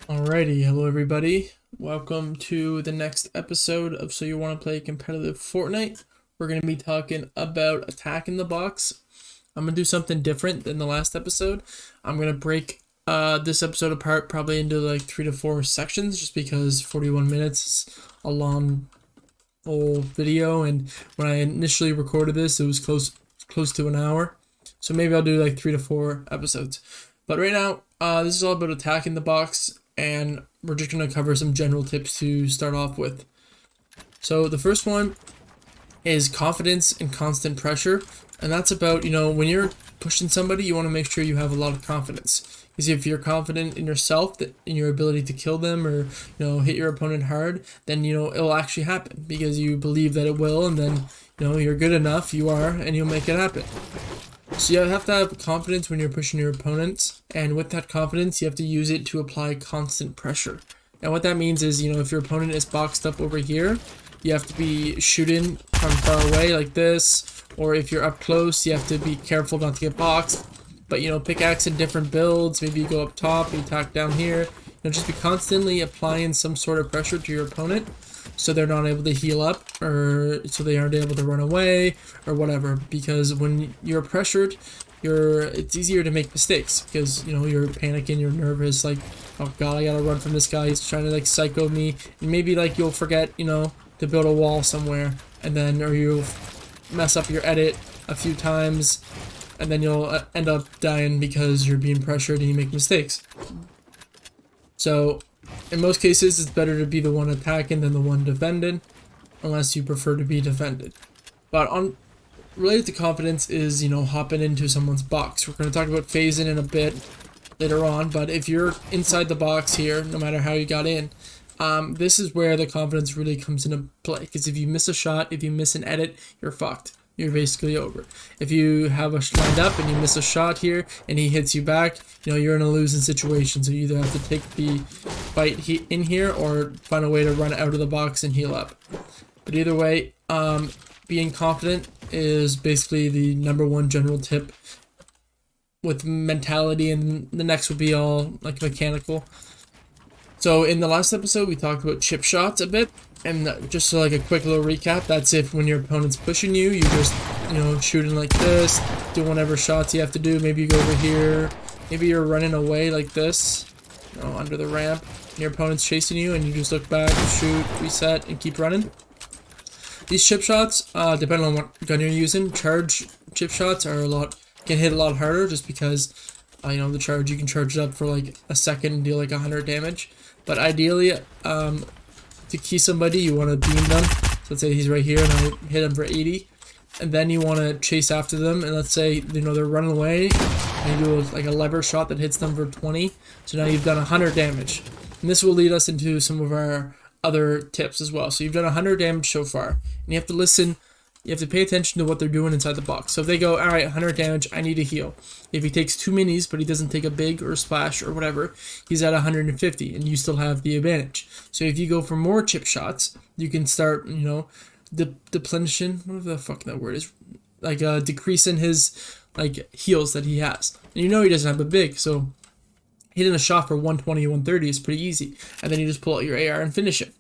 Alrighty, hello everybody. Welcome to the next episode of So You Want to Play Competitive Fortnite. We're going to be talking about attack in the box. I'm going to do something different than the last episode. I'm going to break this episode apart probably into like 3 to 4 sections just because 41 minutes is a long old video, and when I initially recorded this it was close to an hour. So maybe I'll do like 3 to 4 episodes. But right now, this is all about attack in the box, and we're just going to cover some general tips to start off with. So the first one is confidence and constant pressure, and that's about, when you're pushing somebody, you want to make sure you have a lot of confidence. Because if you're confident in yourself, in your ability to kill them or hit your opponent hard, then it'll actually happen because you believe that it will, and then you're good enough, you are, and you'll make it happen. So you have to have confidence when you're pushing your opponents, and with that confidence, you have to use it to apply constant pressure. And what that means is, if your opponent is boxed up over here, you have to be shooting from far away like this, or if you're up close, you have to be careful not to get boxed. But, pickaxe in different builds, maybe you go up top, you attack down here. Just be constantly applying some sort of pressure to your opponent, so they're not able to heal up, or so they aren't able to run away or whatever. Because when you're pressured, it's easier to make mistakes because you're panicking, you're nervous, like, oh god, I gotta run from this guy, he's trying to like psycho me, and maybe like you'll forget to build a wall somewhere, and then or you'll mess up your edit a few times, and then you'll end up dying because you're being pressured and you make mistakes. So in most cases, it's better to be the one attacking than the one defending, unless you prefer to be defended. But related to confidence is, hopping into someone's box. We're going to talk about phasing in a bit later on, but if you're inside the box here, no matter how you got in, this is where the confidence really comes into play. Because if you miss a shot, if you miss an edit, you're fucked. You're basically over. If you have a lined up and you miss a shot here and he hits you back, you're in a losing situation. So you either have to take the fight in here or find a way to run out of the box and heal up. But either way, being confident is basically the #1 general tip with mentality, and the next would be all like mechanical. So in the last episode, we talked about chip shots a bit, and just so like a quick little recap, that's if when your opponent's pushing you, you just, shooting like this, do whatever shots you have to do. Maybe you go over here, maybe you're running away like this, under the ramp, and your opponent's chasing you, and you just look back, shoot, reset, and keep running. These chip shots, depending on what gun you're using, charge chip shots can hit a lot harder just because, the charge, you can charge it up for like a second and deal like 100 damage. But ideally, to key somebody, you want to beam them. So let's say he's right here and I hit him for 80. And then you want to chase after them, and let's say, they're running away, and you do like a lever shot that hits them for 20. So now you've done 100 damage. And this will lead us into some of our other tips as well. So you've done 100 damage so far, and you have to listen. You have to pay attention to what they're doing inside the box. So if they go, all right, 100 damage, I need to heal. If he takes 2 minis, but he doesn't take a big or a splash or whatever, he's at 150, and you still have the advantage. So if you go for more chip shots, you can start, depletion, whatever the fuck that word is, like decreasing his like heals that he has. And he doesn't have a big, so hitting a shot for 120, 130 is pretty easy. And then you just pull out your AR and finish it.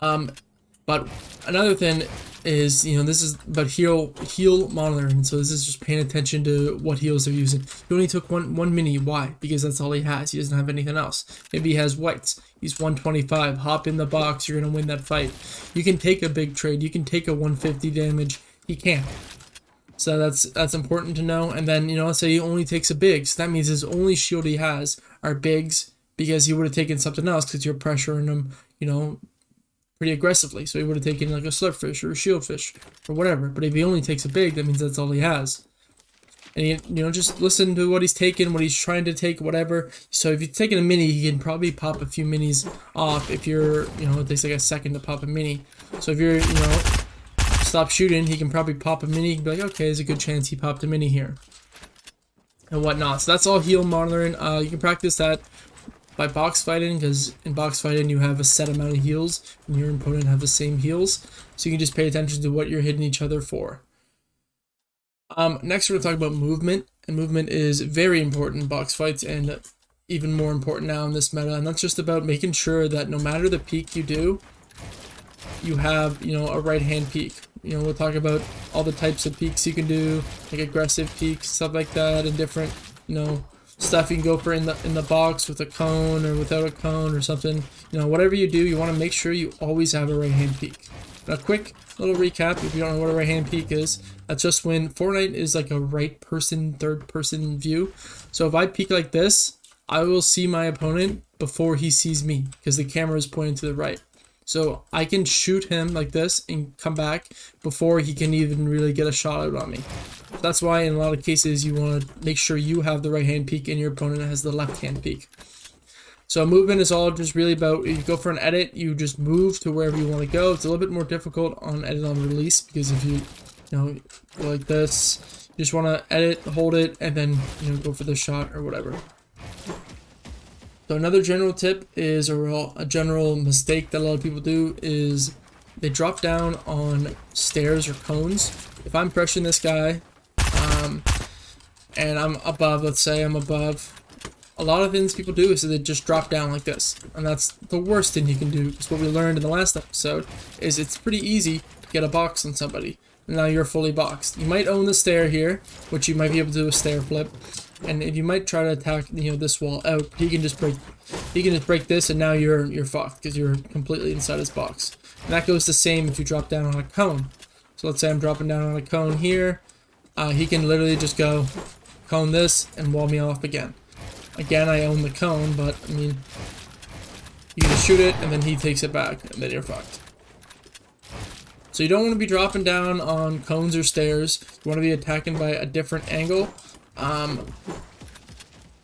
But another thing is, this is about heal monitoring. So this is just paying attention to what heals they're using. He only took one mini. Why? Because that's all he has. He doesn't have anything else. Maybe he has whites. He's 125. Hop in the box. You're gonna win that fight. You can take a big trade. You can take a 150 damage. He can't. So that's important to know. And then let's say he only takes a big. So that means his only shield he has are bigs, because he would have taken something else because you're pressuring him, pretty aggressively. So he would have taken like a slurpfish or a shieldfish or whatever. But if he only takes a big, that means that's all he has. And just listen to what he's taking, what he's trying to take, whatever. So if he's taking a mini, he can probably pop a few minis off. If you're, it takes like a second to pop a mini. So if you're, stop shooting, he can probably pop a mini. He can be like, okay, there's a good chance he popped a mini here, and whatnot. So that's all heal monitoring. You can practice that by box fighting, because in box fighting you have a set amount of heals and your opponent have the same heals, so you can just pay attention to what you're hitting each other for. Next we're going to talk about movement, and movement is very important in box fights, and even more important now in this meta, and that's just about making sure that no matter the peek you do, you have, you know, a right hand peek. You know, we'll talk about all the types of peeks you can do, like aggressive peeks, stuff like that, and different, you know, stuff you can go for in the box with a cone or without a cone or something. You know, whatever you do, you want to make sure you always have a right hand peek. Now, quick little recap, if you don't know what a right hand peek is, that's just when Fortnite is like a right person, third person view. So if I peek like this, I will see my opponent before he sees me because the camera is pointing to the right. So I can shoot him like this and come back before he can even really get a shot out on me. That's why in a lot of cases you want to make sure you have the right hand peek and your opponent has the left hand peek. So movement is all just really about, if you go for an edit, you just move to wherever you want to go. It's a little bit more difficult on edit on release because if you know, go like this, you just want to edit, hold it, and then, you know, go for the shot or whatever. So another general tip is, or a general mistake that a lot of people do, is they drop down on stairs or cones. If I'm pressuring this guy, and I'm above, let's say I'm above, a lot of things people do is they just drop down like this. And that's the worst thing you can do, because what we learned in the last episode is it's pretty easy to get a box on somebody. And now you're fully boxed. You might own the stair here, which you might be able to do a stair flip. And if you might try to attack, you know, this wall out, he can just break this, and now you're fucked because you're completely inside his box. And that goes the same if you drop down on a cone. So let's say I'm dropping down on a cone here, he can literally just go cone this and wall me off again. Again, I own the cone, but I mean, you can just shoot it and then he takes it back, and then you're fucked. So you don't want to be dropping down on cones or stairs. You want to be attacking by a different angle.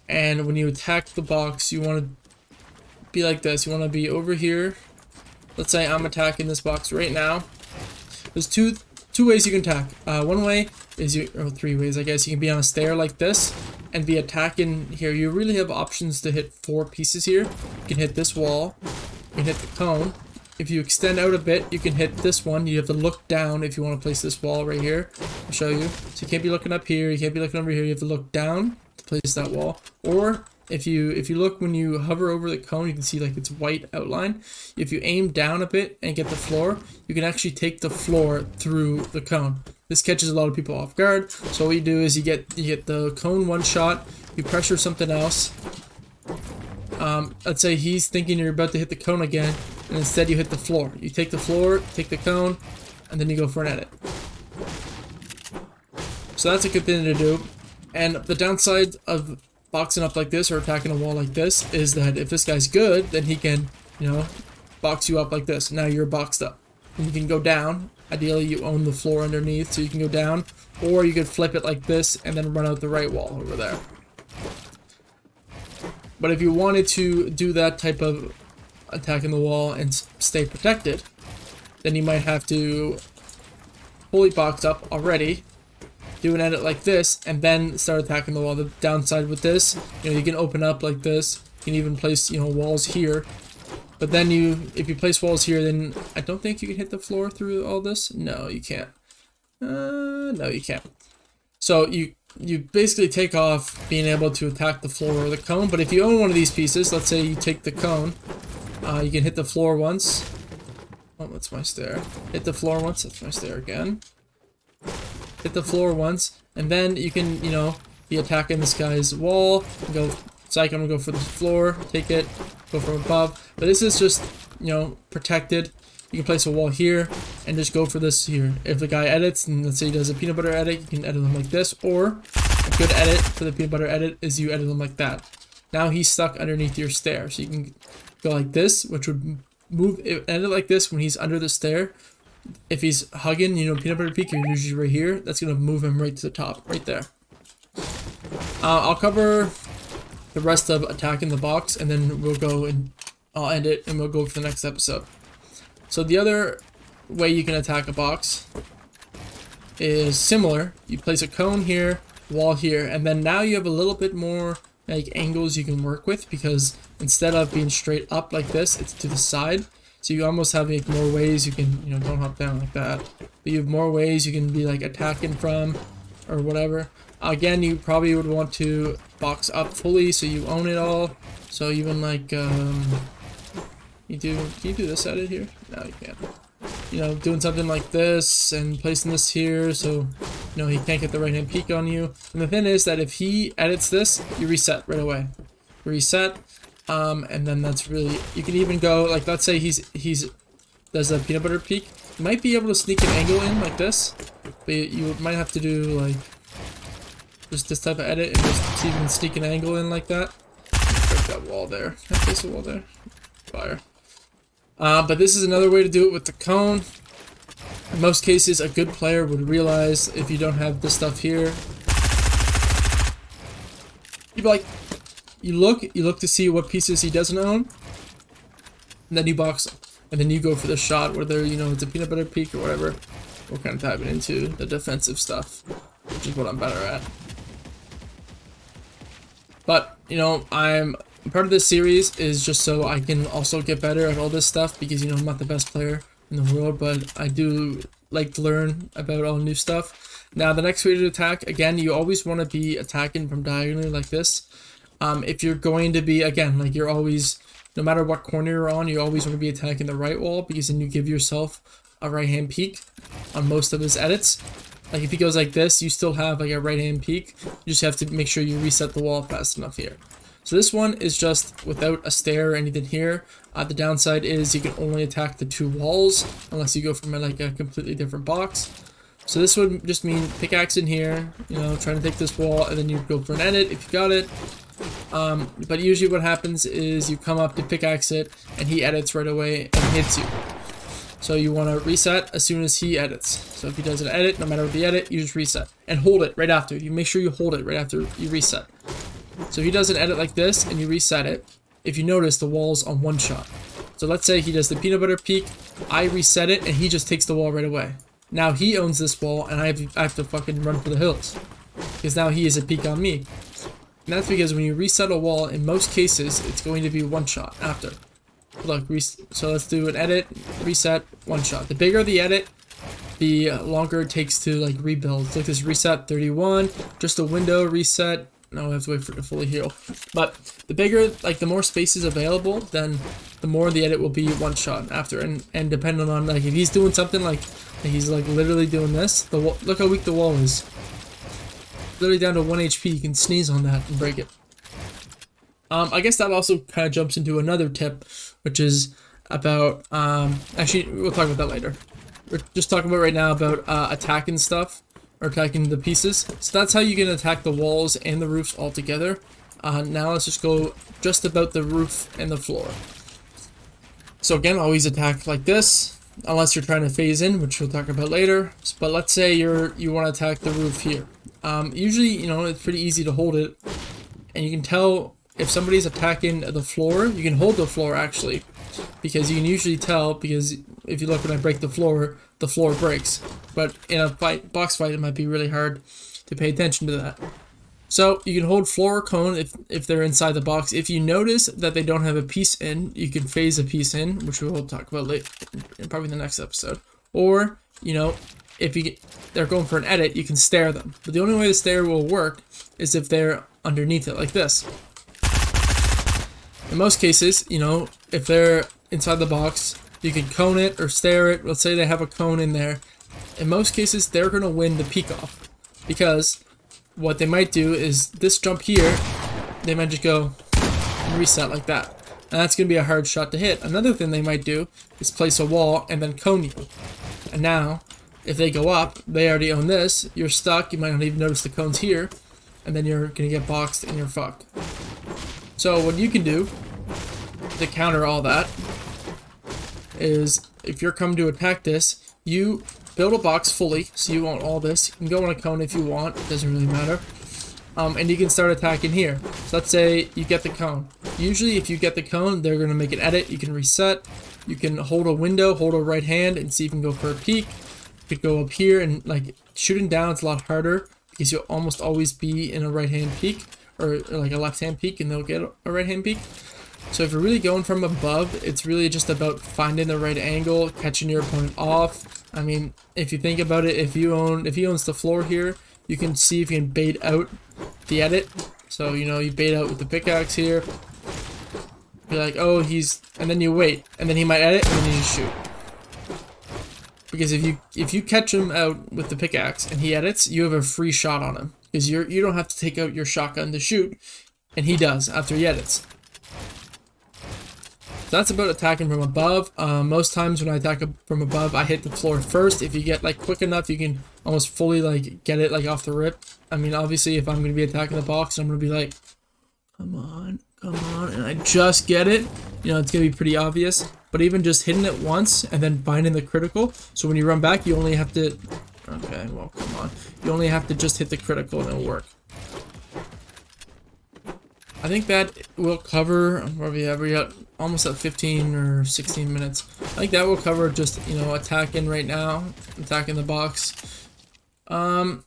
And when you attack the box, you want to be like this. You want to be over here. Let's say I'm attacking this box right now. There's two ways you can attack. One way is or three ways, I guess. You can be on a stair like this and be attacking here. You really have options to hit 4 pieces here. You can hit this wall. You can hit the cone. If you extend out a bit, you can hit this one. You have to look down if you want to place this wall right here. I'll show you. So you can't be looking up here. You can't be looking over here. You have to look down to place that wall. Or if you look, when you hover over the cone, you can see like it's white outline. If you aim down a bit and get the floor, you can actually take the floor through the cone. This catches a lot of people off guard. So what you do is you get the cone one shot. You pressure something else. Let's say he's thinking you're about to hit the cone again, and instead you hit the floor. You take the floor, take the cone, and then you go for an edit. So that's a good thing to do. And the downside of boxing up like this or attacking a wall like this is that if this guy's good, then he can, you know, box you up like this. Now you're boxed up. And you can go down. Ideally, you own the floor underneath, so you can go down. Or you could flip it like this and then run out the right wall over there. But if you wanted to do that type of attacking the wall and stay protected, then you might have to fully box up already, do an edit like this, and then start attacking the wall. The downside with this, you know, you can open up like this. You can even place, you know, walls here. But then if you place walls here, then I don't think you can hit the floor through all this. No, you can't. No, you can't. So you basically take off being able to attack the floor or the cone. But if you own one of these pieces, let's say you take the cone, you can hit the floor once. Oh, that's my stair. Hit the floor once. That's my stair again. Hit the floor once, and then you can, you know, be attacking this guy's wall. Go, psych, I'm gonna go for the floor, take it, go from above. But this is just, you know, protected. You can place a wall here and just go for this here. If the guy edits, and let's say he does a peanut butter edit, you can edit him like this. Or a good edit for the peanut butter edit is you edit him like that. Now he's stuck underneath your stair, so you can go like this, which would move, edit like this when he's under the stair. If he's hugging, you know, peanut butter peak, you're usually right here. That's gonna move him right to the top, right there. I'll cover the rest of attacking the box, and then we'll go and I'll end it, and we'll go for the next episode. So the other way you can attack a box is similar. You place a cone here, wall here, and then now you have a little bit more like angles you can work with, because instead of being straight up like this, it's to the side. So you almost have like more ways you can, you know, don't hop down like that. But you have more ways you can be like attacking from or whatever. Again, you probably would want to box up fully so you own it all. So even like can you do this edit here? No, you can't. You know, doing something like this and placing this here so you know he can't get the right hand peek on you. And the thing is that if he edits this, you reset right away. Reset, and then that's really, you can even go like, let's say he's does a peanut butter peek. You might be able to sneak an angle in like this, but you might have to do like just this type of edit and just see if you can sneak an angle in like that. Break that wall there. Can I place the wall there? Fire. But this is another way to do it with the cone. In most cases, a good player would realize if you don't have this stuff here. You'd be like, you look to see what pieces he doesn't own, and then you box them. And then you go for the shot, whether, you know, it's a peanut butter peek or whatever. We're kind of diving into the defensive stuff, which is what I'm better at. But, you know, part of this series is just so I can also get better at all this stuff, because, you know, I'm not the best player in the world, but I do like to learn about all new stuff. Now, the next way to attack, again, you always want to be attacking from diagonally like this. If you're going to be, again, like you're always, no matter what corner you're on, you always want to be attacking the right wall, because then you give yourself a right hand peek on most of his edits. Like if he goes like this, you still have like a right hand peek. You just have to make sure you reset the wall fast enough here. So this one is just without a stair or anything here. The downside is you can only attack the two walls unless you go from like a completely different box. So this would just mean pickaxe in here, you know, trying to take this wall, and then you go for an edit if you got it. But usually what happens is you come up to pickaxe it and he edits right away and hits you. So you want to reset as soon as he edits. So if he does an edit, no matter what the edit, you just reset and hold it right after. You make sure you hold it right after you reset. So if he does an edit like this and you reset it, if you notice, the wall's on one shot. So let's say he does the peanut butter peek, I reset it, and he just takes the wall right away. Now he owns this wall, and I have to fucking run for the hills, because now he has a peek on me. And that's because when you reset a wall, in most cases, it's going to be one shot after. Look, so let's do an edit, reset, one shot. The bigger the edit, the longer it takes to like rebuild. It's like this reset 31, just a window reset. No, I have to wait for it to fully heal. But the bigger, like the more space is available, then the more the edit will be one shot after. And depending on like if he's doing something like he's like literally doing this, the wall, look how weak the wall is. Literally down to 1 HP. You can sneeze on that and break it. I guess that also kind of jumps into another tip, which is about actually we'll talk about that later. We're just talking about right now about attacking stuff. Or attacking the pieces. So that's how you can attack the walls and the roofs all together. Now let's just go just about the roof and the floor. So again, always attack like this, unless you're trying to phase in, which we'll talk about later. But let's say you want to attack the roof here. Usually, you know, it's pretty easy to hold it, and you can tell if somebody's attacking the floor. You can hold the floor actually, because you can usually tell, because if you look when I break the floor breaks. But in a box fight, it might be really hard to pay attention to that. So you can hold floor or cone if they're inside the box. If you notice that they don't have a piece in, you can phase a piece in, which we will talk about later, in probably the next episode. Or, you know, if they're going for an edit, you can stare them. But the only way the stare will work is if they're underneath it, like this. In most cases, you know, if they're inside the box, you can cone it or stare it. Let's say they have a cone in there. In most cases, they're going to win the peek off, because what they might do is this jump here, they might just go and reset like that. And that's going to be a hard shot to hit. Another thing they might do is place a wall and then cone you. And now, if they go up, they already own this. You're stuck. You might not even notice the cones here. And then you're going to get boxed and you're fucked. So what you can do to counter all that is, if you're coming to attack this, you build a box fully, so you want all this. You can go on a cone if you want, it doesn't really matter. And you can start attacking here. So let's say you get the cone. Usually if you get the cone, they're going to make an edit. You can reset. You can hold a window, hold a right hand, and see if you can go for a peek. You could go up here, and like shooting down, it's a lot harder, because you'll almost always be in a right hand peek, or like a left hand peek, and they'll get a right hand peek. So if you're really going from above, it's really just about finding the right angle, catching your opponent off. I mean, if you think about it, if he owns the floor here, you can see if you can bait out the edit So, you know, you bait out with the pickaxe here. You're like, oh, and then you wait, and then he might edit, and then you just shoot. Because if you catch him out with the pickaxe and he edits, you have a free shot on him. Because you don't have to take out your shotgun to shoot, and he does after he edits. So that's about attacking from above. Most times when I attack from above, I hit the floor first. If you get like quick enough, you can almost fully like get it like off the rip. I mean, obviously, if I'm gonna be attacking the box, I'm gonna be like, come on, and I just get it. You know, it's gonna be pretty obvious. But even just hitting it once and then finding the critical, so when you run back, you only have to. Okay, well, come on. You only have to just hit the critical and it'll work. I think that will cover, where we got almost at 15 or 16 minutes. I think that will cover just, you know, attacking right now, attacking the box. Talk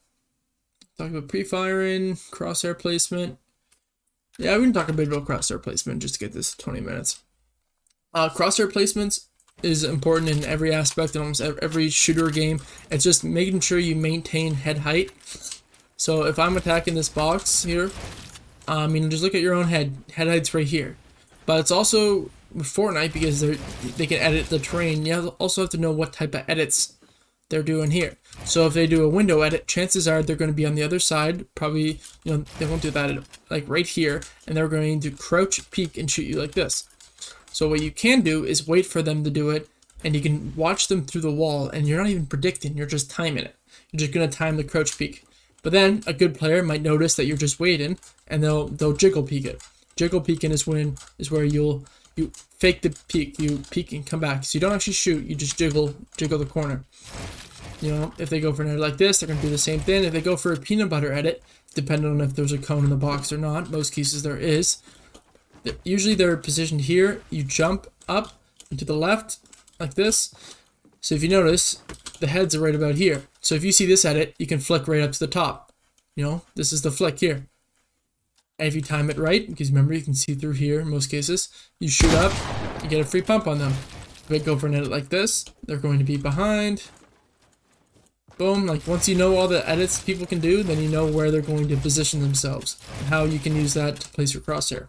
about pre-firing, crosshair placement. Yeah, we can talk a bit about crosshair placement just to get this 20 minutes. Crosshair placements is important in every aspect in almost every shooter game. It's just making sure you maintain head height. So if I'm attacking this box here, you know, just look at your own head height's right here. But it's also with Fortnite, because they can edit the terrain, you also have to know what type of edits they're doing here. So if they do a window edit, chances are they're going to be on the other side. Probably, you know, they won't do that like right here, and they're going to crouch, peek, and shoot you like this. So what you can do is wait for them to do it, and you can watch them through the wall, and you're not even predicting, you're just timing it. You're just going to time the crouch peek. But then a good player might notice that you're just waiting, and they'll jiggle peek it. Jiggle peeking is where you fake the peek, you peek and come back. So you don't actually shoot, you just jiggle the corner. You know, if they go for an edit like this, they're gonna do the same thing. If they go for a peanut butter edit, depending on if there's a cone in the box or not, most cases there is. Usually they're positioned here. You jump up and to the left like this. So if you notice, the heads are right about here. So if you see this edit, you can flick right up to the top. You know, this is the flick here. And if you time it right, because remember you can see through here in most cases, you shoot up, you get a free pump on them. If they go for an edit like this, they're going to be behind. Boom, like once you know all the edits people can do, then you know where they're going to position themselves and how you can use that to place your crosshair.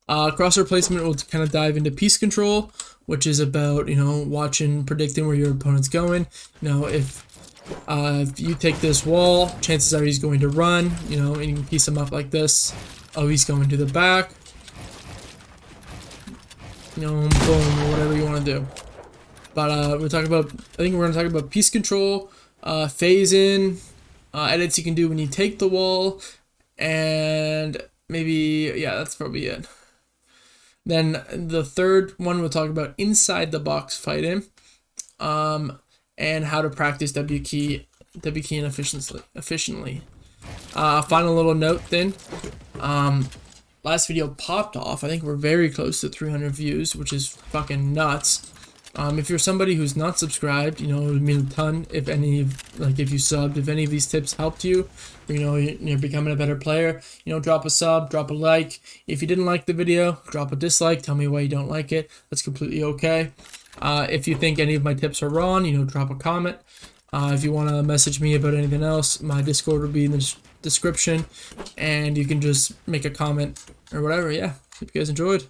Crosshair placement will kind of dive into piece control, which is about, you know, watching, predicting where your opponent's going. You know, if you take this wall, chances are he's going to run, you know, and you can piece him up like this. Oh, he's going to the back. You know, boom, or whatever you want to do. But I think we're going to talk about piece control, phase in, edits you can do when you take the wall, and maybe, yeah, that's probably it. Then the third one we'll talk about inside the box fighting, and how to practice W keying efficiently. Final little thing. then. Last video popped off. I think we're very close to 300 views, which is fucking nuts. If you're somebody who's not subscribed, you know, it would mean a ton if if you subbed, if any of these tips helped you, or, you know, you're becoming a better player, you know, drop a sub, drop a like. If you didn't like the video, drop a dislike, tell me why you don't like it. That's completely okay. If you think any of my tips are wrong, you know, drop a comment. If you want to message me about anything else, my Discord will be in the description, and you can just make a comment or whatever. Yeah, hope you guys enjoyed.